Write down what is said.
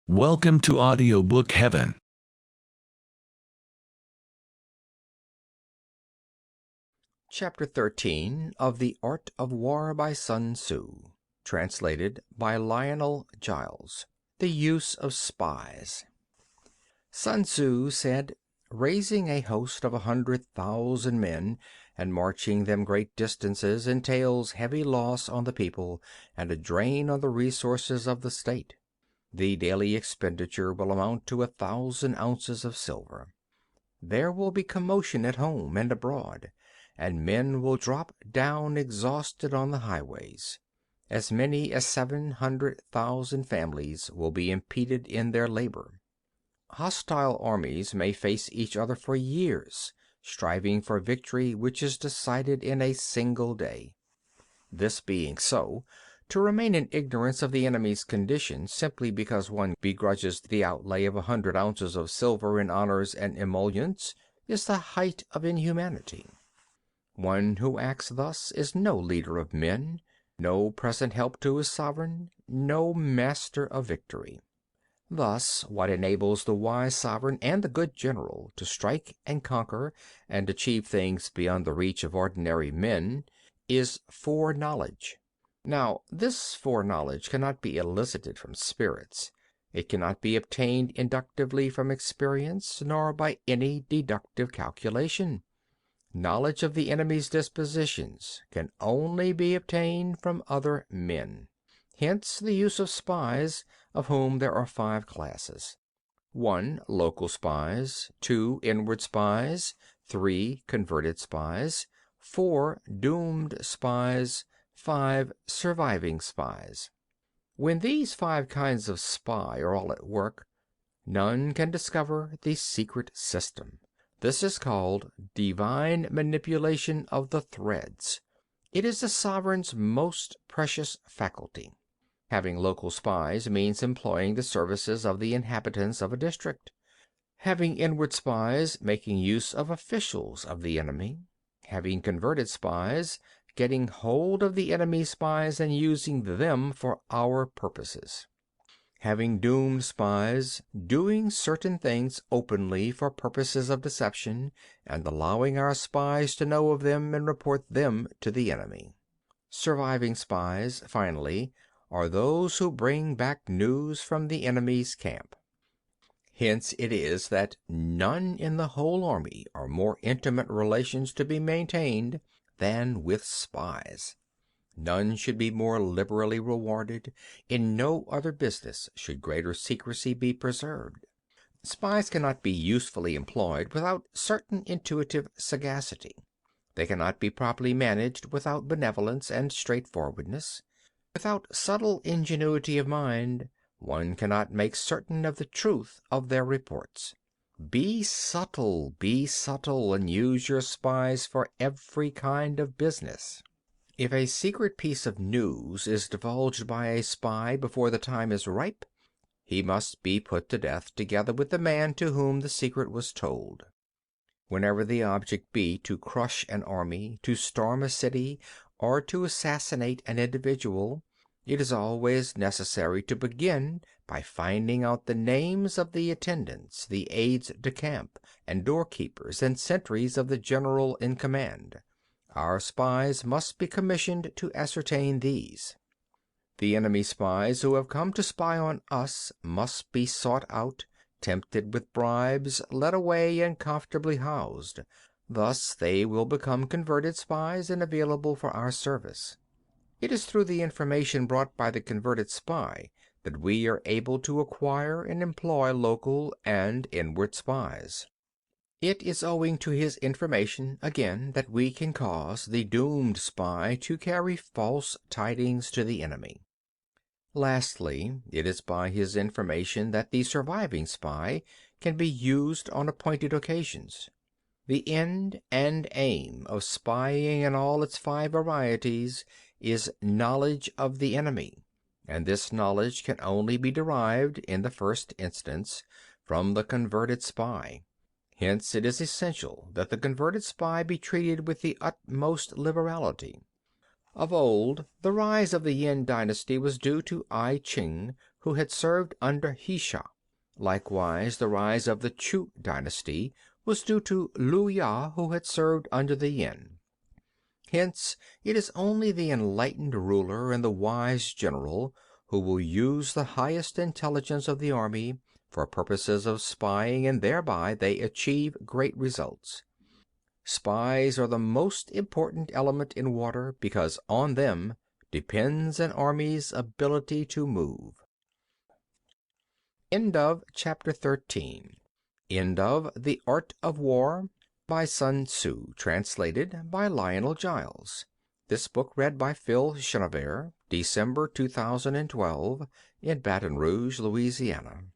Welcome to Audiobook Heaven. Chapter 13 of The Art of War by Sun Tzu. Translated by Lionel Giles. The Use of Spies. Sun Tzu said, "Raising a host of 100,000 men and marching them great distances entails heavy loss on the people and a drain on the resources of the state. The daily expenditure will amount to 1,000 ounces of silver. There will be commotion at home and abroad, and men will drop down exhausted on the highways. As many as 700,000 families will be impeded in their labor. Hostile armies may face each other for years, striving for victory which is decided in a single day. This being so, to remain in ignorance of the enemy's condition simply because one begrudges the outlay of 100 ounces of silver in honors and emoluments is the height of inhumanity. One who acts thus is no leader of men, no present help to his sovereign, no master of victory. Thus, what enables the wise sovereign and the good general to strike and conquer and achieve things beyond the reach of ordinary men is foreknowledge. Now, this foreknowledge cannot be elicited from spirits. It cannot be obtained inductively from experience, nor by any deductive calculation. Knowledge of the enemy's dispositions can only be obtained from other men. Hence the use of spies, of whom there are 5 classes. 1. Local spies. 2. Inward spies. 3. Converted spies. 4. Doomed spies. 5. Surviving spies. When these 5 kinds of spy are all at work, none can discover the secret system. This is called divine manipulation of the threads. It is the sovereign's most precious faculty. Having local spies means employing the services of the inhabitants of a district. Having inward spies, making use of officials of the enemy. Having converted spies, getting hold of the enemy's spies and using them for our purposes. Having doomed spies, doing certain things openly for purposes of deception, and allowing our spies to know of them and report them to the enemy. Surviving spies, finally, are those who bring back news from the enemy's camp. Hence it is that none in the whole army are more intimate relations to be maintained than with spies. None should be more liberally rewarded. In no other business should greater secrecy be preserved. Spies cannot be usefully employed without certain intuitive sagacity. They cannot be properly managed without benevolence and straightforwardness. Without subtle ingenuity of mind, one cannot make certain of the truth of their reports. Be subtle, and use your spies for every kind of business. If a secret piece of news is divulged by a spy before the time is ripe, he must be put to death together with the man to whom the secret was told. Whenever the object be to crush an army, to storm a city, or to assassinate an individual, it is always necessary to begin by finding out the names of the attendants, the aides de camp, and doorkeepers and sentries of the general in command. Our spies must be commissioned to ascertain these. The enemy spies who have come to spy on us must be sought out, tempted with bribes, led away, and comfortably housed. Thus they will become converted spies and available for our service. It is through the information brought by the converted spy that we are able to acquire and employ local and inward spies. It is owing to his information, again, that we can cause the doomed spy to carry false tidings to the enemy. Lastly, it is by his information that the surviving spy can be used on appointed occasions. The end and aim of spying in all its 5 varieties is knowledge of the enemy, and this knowledge can only be derived, in the first instance, from the converted spy. Hence it is essential that the converted spy be treated with the utmost liberality. Of old, the rise of the Yin dynasty was due to I Ching, who had served under Hsia. Likewise, the rise of the Chu dynasty was due to Liu Ya, who had served under the Yin. Hence it is only the enlightened ruler and the wise general who will use the highest intelligence of the army for purposes of spying, and thereby they achieve great results. Spies are the most important element in war, because on them depends an army's ability to move. End of Chapter 13. End of The Art of War by Sun Tzu, translated by Lionel Giles. This book read by Phil Chenevert, December 2012, in Baton Rouge, Louisiana.